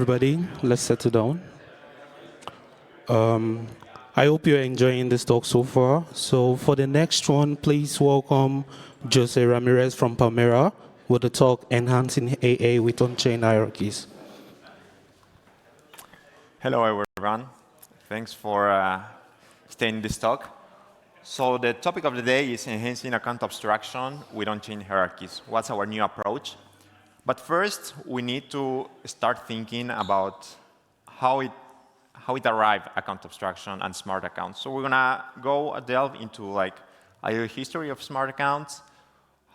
everybody. Let's settle down. I hope you're enjoying this talk so far. So for the next one, please welcome Jose Ramirez from Palmera with the talk Enhancing AA with On-Chain Hierarchies. Hello, everyone. Thanks for staying in this talk. So the topic of the day is enhancing account abstraction with on-chain hierarchies. What's our new approach? But first, we need to start thinking about how it arrived account abstraction and smart accounts. So we're gonna delve into like a history of smart accounts,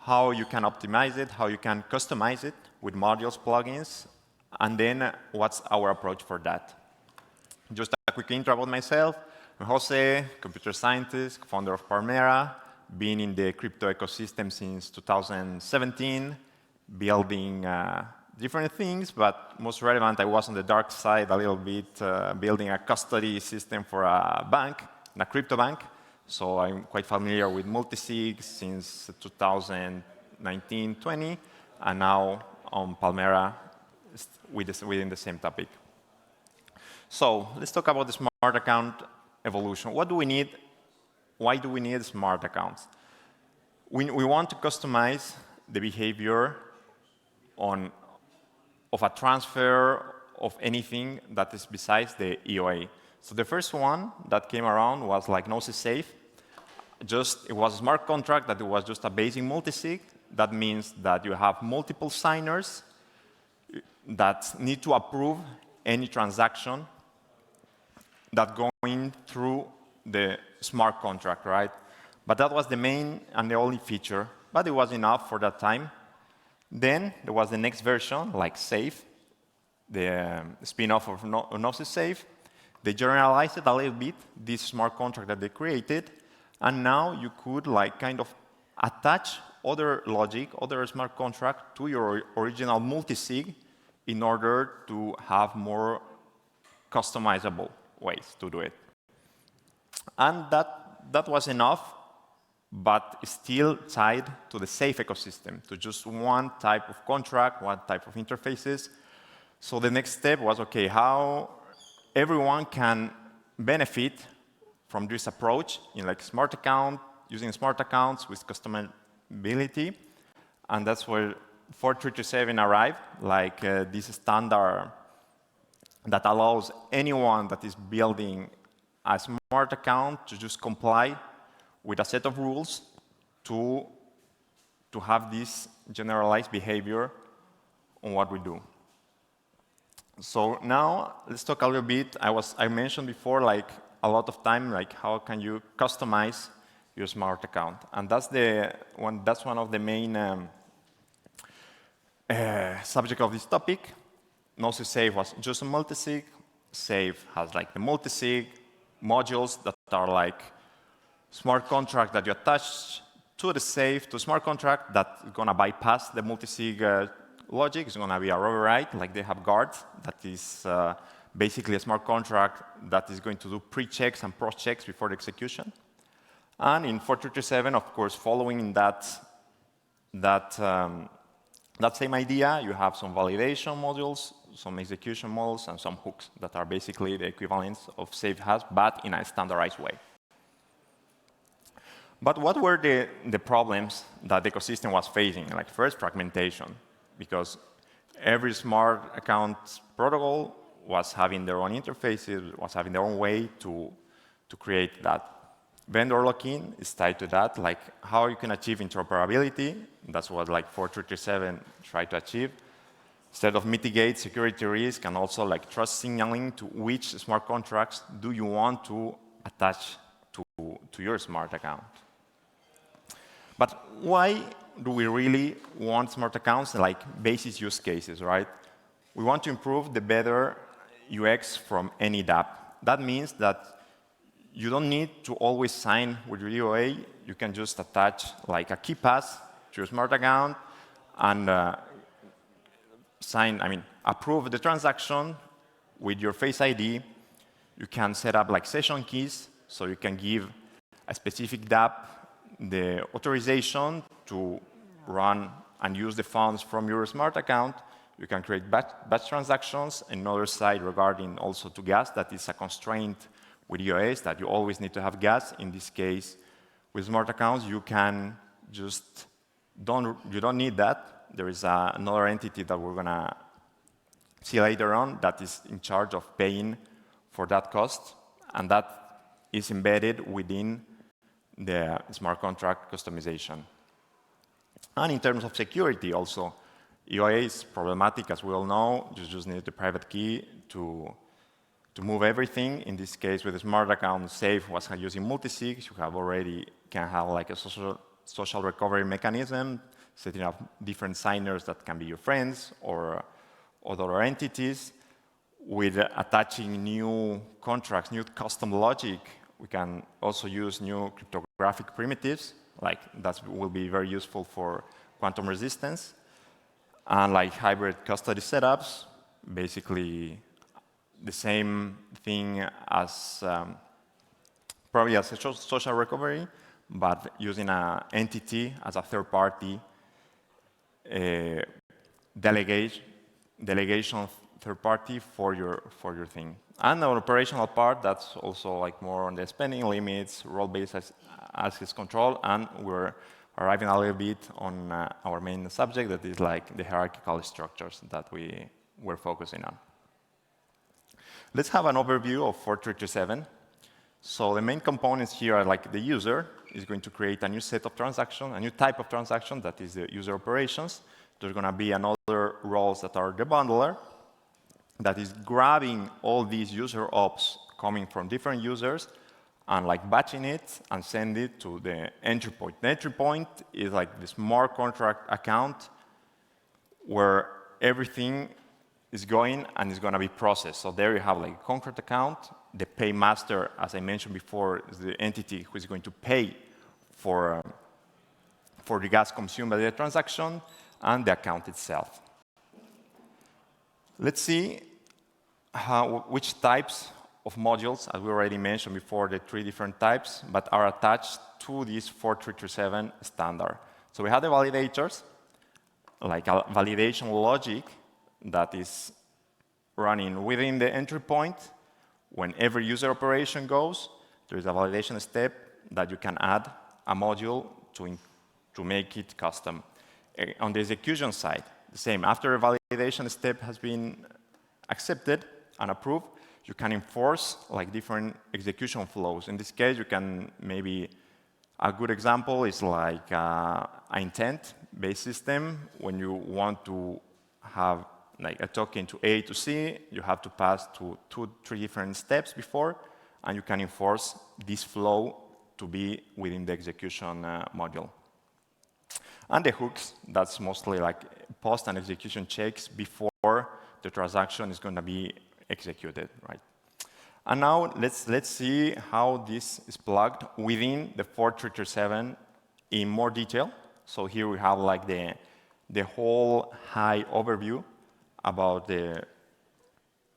how you can optimize it, how you can customize it with modules, plugins, and then what's our approach for that. Just a quick intro about myself. I'm Jose, computer scientist, founder of Palmera, been in the crypto ecosystem since 2017, building different things, but most relevant, I was on the dark side a little bit, building a custody system for a bank, a crypto bank. So I'm quite familiar with multisig since 2019-20, and now on Palmera within the same topic. So let's talk about the smart account evolution. What do we need? Why do we need smart accounts? We want to customize the behavior of a transfer of anything that is besides the EOA. So the first one that came around was like no safe. It was a smart contract that it was just a basic multisig. That means that you have multiple signers that need to approve any transaction that going through the smart contract, right? But that was the main and the only feature, but it was enough for that time. Then there was the next version, like Safe, the spin-off of Gnosis Safe. They generalized it a little bit, this smart contract that they created, and now you could like kind of attach other logic, other smart contract to your original multisig in order to have more customizable ways to do it. And that was enough, but still tied to the Safe ecosystem, to just one type of contract, one type of interfaces. So the next step was, OK, how everyone can benefit from this approach in like smart account, using smart accounts with customizability. And that's where 4327 arrived, like this standard that allows anyone that is building a smart account to just comply with a set of rules to have this generalized behavior on what we do. So now let's talk a little bit. I mentioned before, like a lot of time, like how can you customize your smart account, and that's one of the main subject of this topic. Gnosis Safe was just a multisig. Safe has like the multisig modules that are like smart contract that you attach to the Safe, to smart contract that's going to bypass the multisig logic. It's going to be a override, like they have guards. That is basically a smart contract that is going to do pre-checks and post-checks before the execution. And in 4327, of course, following that same idea, you have some validation modules, some execution models, and some hooks that are basically the equivalents of Safe has, but in a standardized way. But what were the problems that the ecosystem was facing? Like first, fragmentation, because every smart account protocol was having their own interfaces, was having their own way to create that. Vendor lock-in is tied to that, like how you can achieve interoperability. That's what like 4327 tried to achieve. Instead of mitigate security risk and also like trust signaling to which smart contracts do you want to attach to your smart account. But why do we really want smart accounts? Like basis use cases, right? We want to improve the better UX from any dApp. That means that you don't need to always sign with your EOA. You can just attach like a key pass to your smart account and approve the transaction with your Face ID. You can set up like session keys, so you can give a specific dApp the authorization to run and use the funds from your smart account You can create batch transactions. Another side regarding also to gas, that is a constraint with EOAs, that you always need to have gas. In this case, with smart accounts, you can just you don't need that. There is another entity that we're going to see later on that is in charge of paying for that cost, and that is embedded within the smart contract customization. And in terms of security also, EOA is problematic, as we all know. You just need the private key to move everything. In this case, with the smart account, Safe was using multi-sigs. You can have like a social recovery mechanism, setting up different signers that can be your friends or other entities. With attaching new contracts, new custom logic, we can also use new cryptographic primitives. Like that will be very useful for quantum resistance. And like hybrid custody setups, basically the same thing as probably as a social recovery, but using an entity as a third-party delegation third-party for your thing. And the operational part, that's also like more on the spending limits, role-based access control, and we're arriving a little bit on our main subject, that is like the hierarchical structures that we're focusing on. Let's have an overview of 4327. So the main components here are like the user is going to create a new set of transactions, a new type of transaction, that is the user operations. There's going to be another roles that are the bundler, that is grabbing all these user ops coming from different users and like batching it and send it to the entry point. The entry point is like the smart contract account where everything is going and is going to be processed. So there you have like a contract account. The paymaster, as I mentioned before, is the entity who is going to pay for the gas consumed by the transaction, and the account itself. Let's see which types of modules, as we already mentioned before, the 3 different types, but are attached to this 4327 standard. So we have the validators, like a validation logic that is running within the entry point. When every user operation goes, there is a validation step that you can add a module to make it custom. On the execution side, the same. After a validation step has been accepted and approved, you can enforce like different execution flows. In this case, you can maybe, a good example is like an intent-based system. When you want to have like a token to A to C, you have to pass to 2-3 different steps before, and you can enforce this flow to be within the execution module. And the hooks, that's mostly like post and execution checks before the transaction is going to be executed, right? And now let's see how this is plugged within the 4327 in more detail. So here we have like the whole high overview about the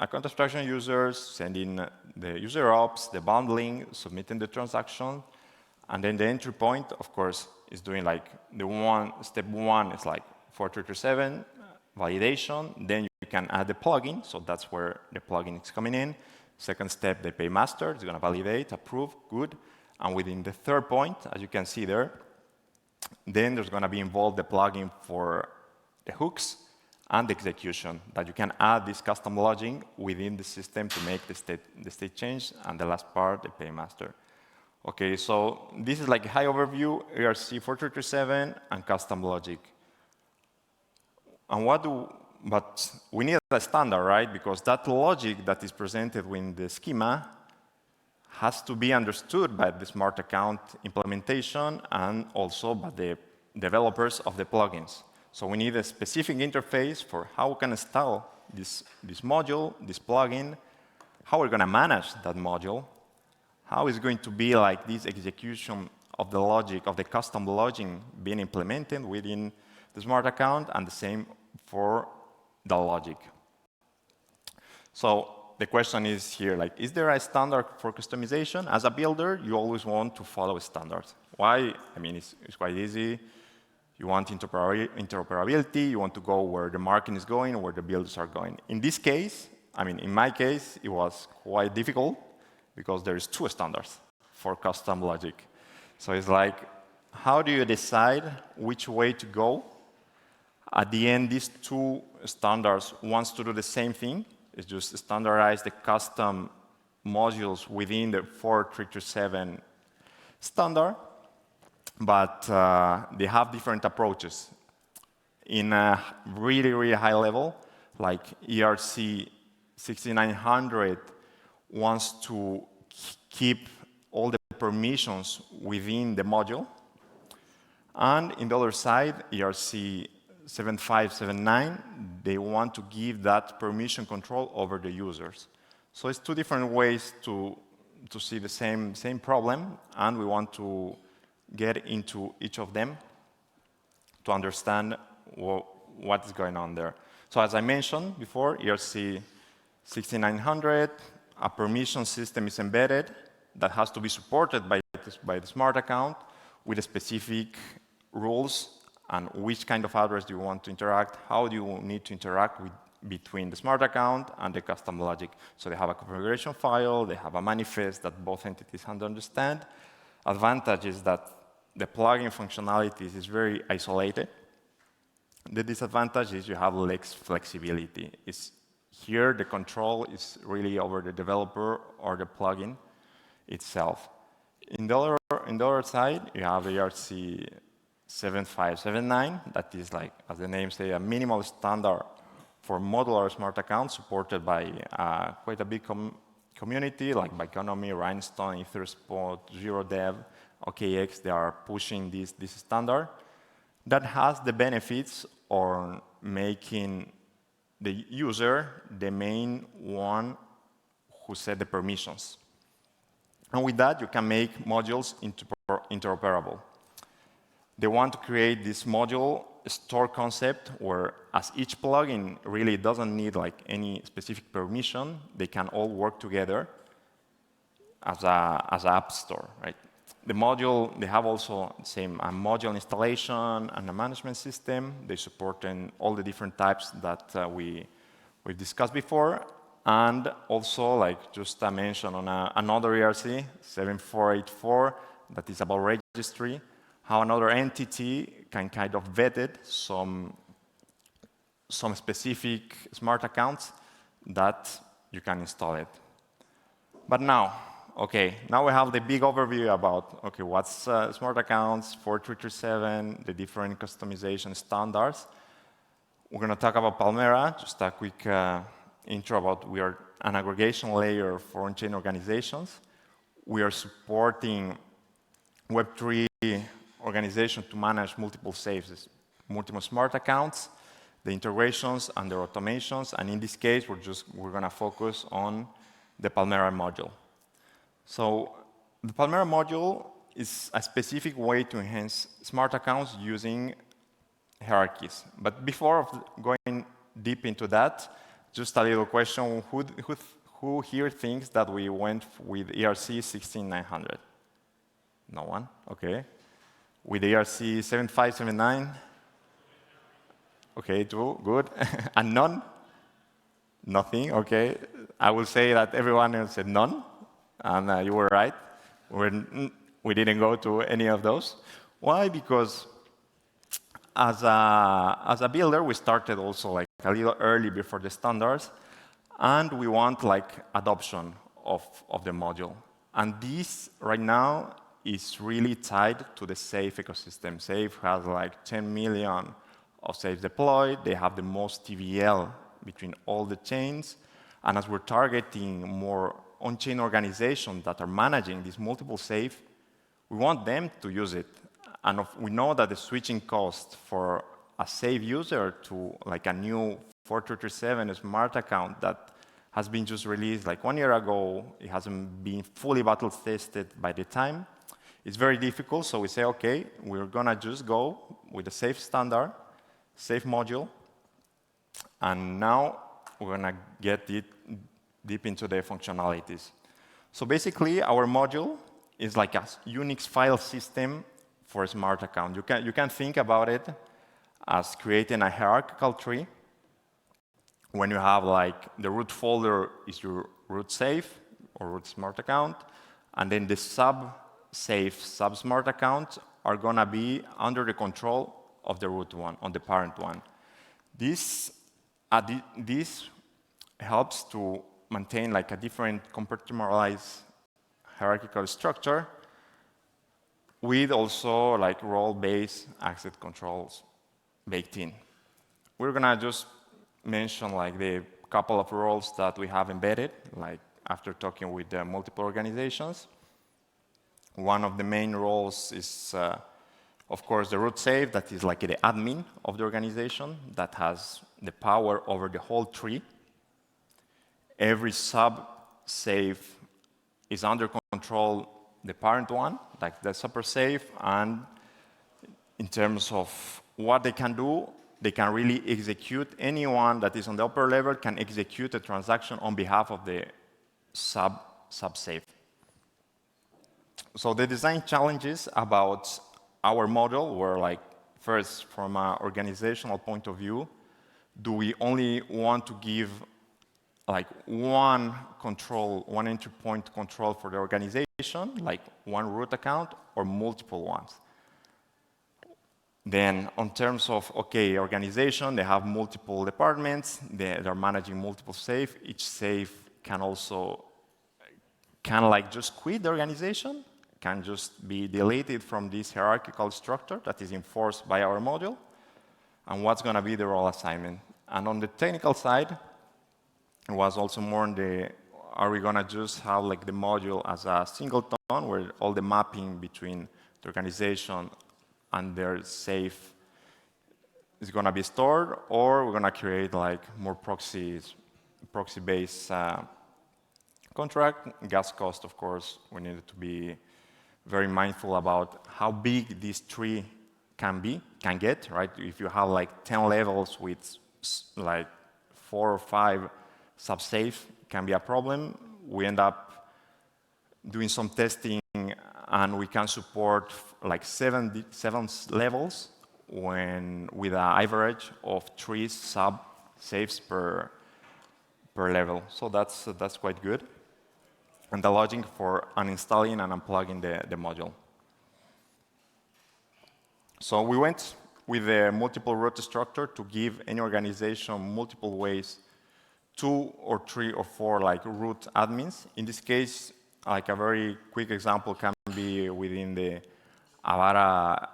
account abstraction users, sending the user ops, the bundling, submitting the transaction, and then the entry point, of course, is doing like step one is like 4327 validation. Then you can add the plugin, so that's where the plugin is coming in. Second step, the paymaster is going to validate, approve, good. And within the third point, as you can see there, then there's going to be involved the plugin for the hooks and the execution, that you can add this custom logic within the system to make the state change, and the last part, the paymaster. Okay, so this is like a high overview, ERC-4327 and custom logic. And but we need a standard, right? Because that logic that is presented within the schema has to be understood by the smart account implementation and also by the developers of the plugins. So we need a specific interface for how we can install this module, this plugin, how we're going to manage that module, how is going to be like this execution of the logic, of the custom logic being implemented within the smart account, and the same for the logic. So the question is here, like, is there a standard for customization? As a builder, you always want to follow standards. Why? I mean, it's quite easy. You want interoperability, you want to go where the market is going, where the builders are going. In this case, I mean, in my case, it was quite difficult because there is 2 standards for custom logic. So it's like, how do you decide which way to go? At the end, these 2 standards want to do the same thing. It's just standardize the custom modules within the 4327 standard, but they have different approaches. In a really, really high level, like ERC-6900 wants to keep all the permissions within the module. And in the other side, ERC-7579, they want to give that permission control over the users. So it's 2 different ways to see the same problem, and we want to get into each of them to understand what is going on there. So as I mentioned before, ERC-6900, a permission system is embedded that has to be supported by the smart account with specific rules and which kind of address do you want to interact, how do you need to interact between the smart account and the custom logic. So they have a configuration file, they have a manifest that both entities have to understand. Advantage is that the plugin functionality is very isolated. The disadvantage is you have less flexibility. Here, the control is really over the developer or the plugin itself. In the other side, you have the ERC-7579, that is like, as the name says, a minimal standard for modular smart accounts supported by quite a big community, like Biconomy, Rhinestone, Etherspot, ZeroDev, OKX. They are pushing this standard. That has the benefits on making the user the main one who set the permissions. And with that, you can make modules interoperable. They want to create this module store concept where, as each plugin really doesn't need like any specific permission, they can all work together as an app store, right? The module, they have also the same module installation and a management system. They support in all the different types that we've discussed before. And also, like just a mention on another ERC, 7484, that is about registry, how another entity can kind of vet it, some specific smart accounts that you can install it. But now, okay, now we have the big overview about, okay, what's smart accounts, 4337, the different customization standards. We're going to talk about Palmera, just a quick intro about we are an aggregation layer for on-chain organizations. We are supporting Web3 organizations to manage multiple safes, multiple smart accounts, the integrations and their automations. And in this case, we're going to focus on the Palmera module. So the Palmera module is a specific way to enhance smart accounts using hierarchies. But before going deep into that, just a little question, who here thinks that we went with ERC-6900? No one? Okay. With ERC-7579? Okay, 2, good. And none? Nothing, okay. I will say that everyone else said none, and you were right. We didn't go to any of those. Why? Because as a builder, we started also like a little early before the standards, and we want like adoption of the module. And this right now is really tied to the Safe ecosystem. Safe has like 10 million of Safes deployed. They have the most TVL between all the chains. And as we're targeting more on-chain organizations that are managing these multiple Safe, we want them to use it. And we know that the switching cost for a Safe user to like a new 4337 smart account that has been just released like 1 year ago, it hasn't been fully battle tested by the time. It's very difficult, so we say, okay, we're gonna just go with the Safe standard, Safe module, and now we're gonna get deep into the functionalities. So basically, our module is like a Unix file system for a smart account. You can think about it as creating a hierarchical tree when you have like the root folder is your root safe or root smart account, and then the sub-safe, sub-smart account are going to be under the control of the root one, on the parent one. This helps to maintain like a different compartmentalized hierarchical structure with also like role-based access controls baked in. We're gonna just mention like the couple of roles that we have embedded, like after talking with the multiple organizations. One of the main roles is, of course, the root safe, that is like the admin of the organization that has the power over the whole tree. Every sub-safe is under control the parent one, like the super safe, and in terms of what they can do, they can really execute. Anyone that is on the upper level can execute a transaction on behalf of the sub-safe. So the design challenges about our model were like, first, from an organizational point of view, do we only want to give like one control, one entry point control for the organization, like one root account, or multiple ones? Then, on terms of, okay, organization, they have multiple departments, they're managing multiple safe. Each safe can also kind of like just quit the organization, can just be deleted from this hierarchical structure that is enforced by our module, and what's going to be the role assignment. And on the technical side, it was also more on the, are we going to just have like the module as a singleton where all the mapping between the organization and their safe is going to be stored, or we're going to create like more proxy-based contract. Gas cost, of course, we needed to be very mindful about how big this tree can get, right? If you have like 10 levels with like 4 or 5 sub-safe, can be a problem. We end up doing some testing, and we can support like 7 levels with an average of 3 sub-safes per level. So that's quite good. And the logic for uninstalling and unplugging the module. So we went with the multiple root structure to give any organization multiple ways, 2 or 3 or 4 like root admins. In this case, like a very quick example can be within the Avara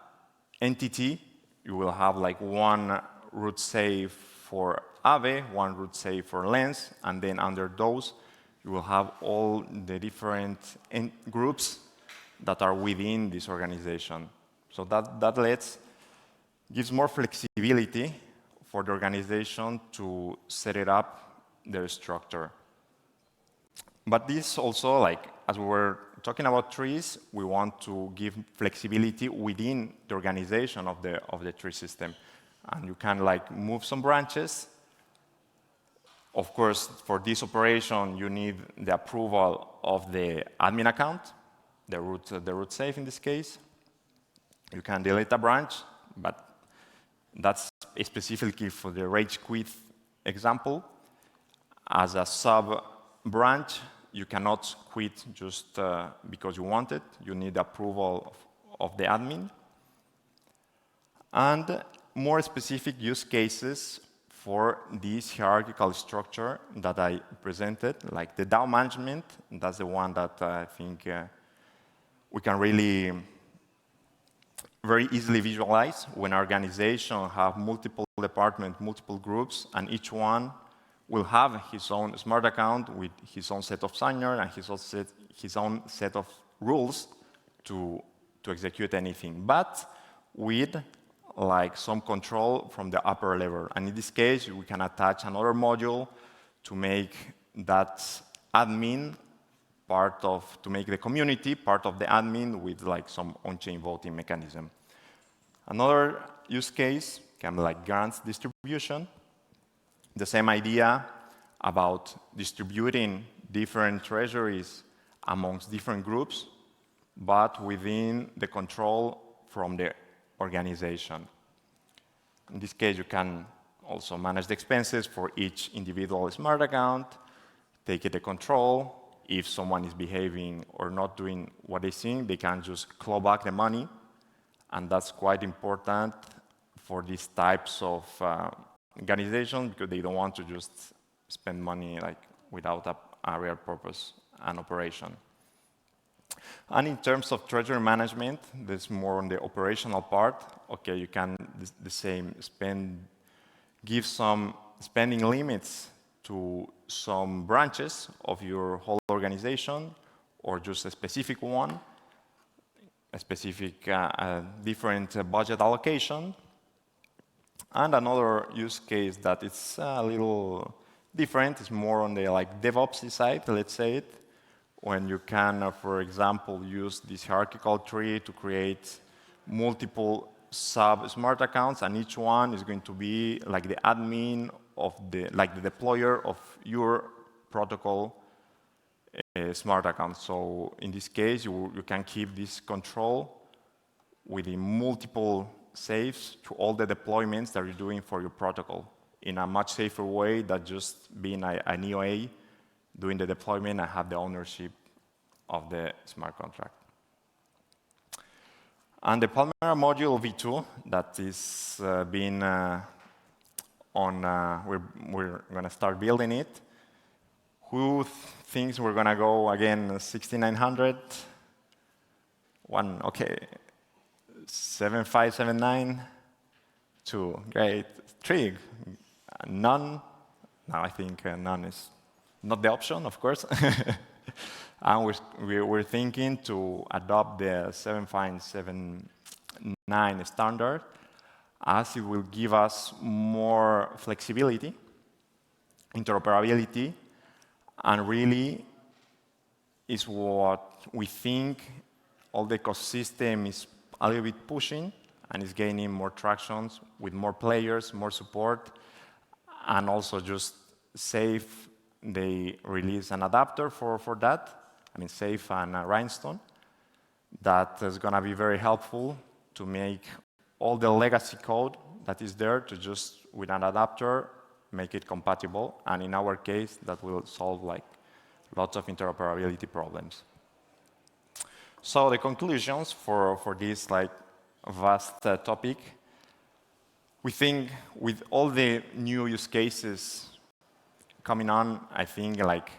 entity. You will have like one root safe for Ave, one root safe for Lens, and then under those, you will have all the different groups that are within this organization. So that gives more flexibility for the organization to set it up, their structure. But this also, like, as we were talking about trees, we want to give flexibility within the organization of the tree system. And you can like move some branches. Of course, for this operation, you need the approval of the admin account, the root safe in this case. You can delete a branch, but that's specifically for the rage quit example. As a sub-branch, you cannot quit just because you want it. You need approval of the admin. And more specific use cases for this hierarchical structure that I presented, like the DAO management. That's the one that I think we can really very easily visualize when an organization have multiple departments, multiple groups, and each one will have his own smart account with his own set of signers and his own set of rules to execute anything, but with like some control from the upper level. And in this case, we can attach another module to make that admin to make the community part of the admin with like some on-chain voting mechanism. Another use case can be like grants distribution. The same idea about distributing different treasuries amongst different groups, but within the control from the organization. In this case, you can also manage the expenses for each individual smart account, take the control. If someone is behaving or not doing what they think, they can just claw back the money. And that's quite important for these types of organizations because they don't want to just spend money like without a real purpose and operation. And in terms of treasury management, there's more on the operational part. Okay, you can the same give some spending limits to some branches of your whole organization, or just a specific one, a specific different budget allocation. And another use case that it's a little different is more on the like DevOps side, let's say it, when you can, for example, use this hierarchical tree to create multiple sub-smart accounts, and each one is going to be like the admin of the deployer of your protocol smart account. So in this case, you can keep this control within multiple safes to all the deployments that you're doing for your protocol in a much safer way than just being an EOA doing the deployment and have the ownership of the smart contract. And the Palmera module V2 that is being we're going to start building it. Who thinks we're going to go again 6900? One, okay. 7579? Two, great. Three, none. Now I think none is not the option, of course. And we're thinking to adopt the 7579 standard, as it will give us more flexibility, interoperability, and really is what we think all the ecosystem is a little bit pushing and is gaining more traction with more players, more support, and also just Safe, they release an adapter for that. I mean, Safe and Rhinestone. That is going to be very helpful to make all the legacy code that is there to just, with an adapter, make it compatible. And in our case, that will solve like lots of interoperability problems. So the conclusions for this like vast topic, we think with all the new use cases coming on, I think like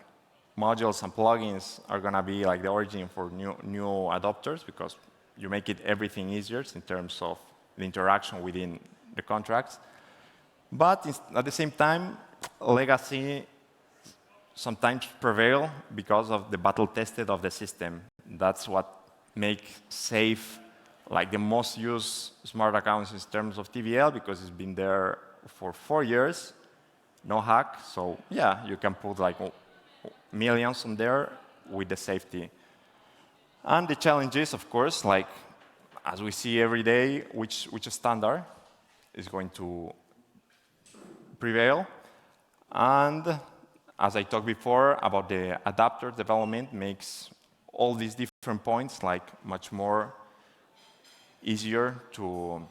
modules and plugins are going to be like the origin for new adopters, because you make it everything easier in terms of the interaction within the contracts. But at the same time, legacy sometimes prevail because of the battle tested of the system. That's what makes Safe like the most used smart accounts in terms of TVL, because it's been there for 4 years, no hack. So yeah, you can put like millions on there with the safety. And the challenges, of course, like as we see every day, which standard is going to prevail. And as I talked before about the adapter development, makes all these different points like much more easier to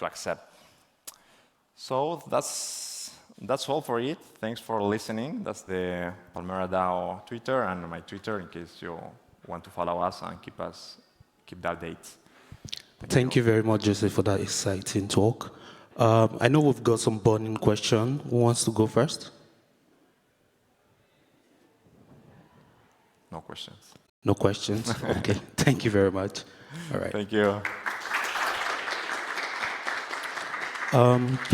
accept. So that's all for it. Thanks for listening. That's the Palmera DAO Twitter and my Twitter, in case you want to follow us and keep the updates. Thank you very much, Joseph, for that exciting talk. I know we've got some burning questions. Who wants to go first? No questions. No questions? OK. Thank you very much. All right. Thank you. Please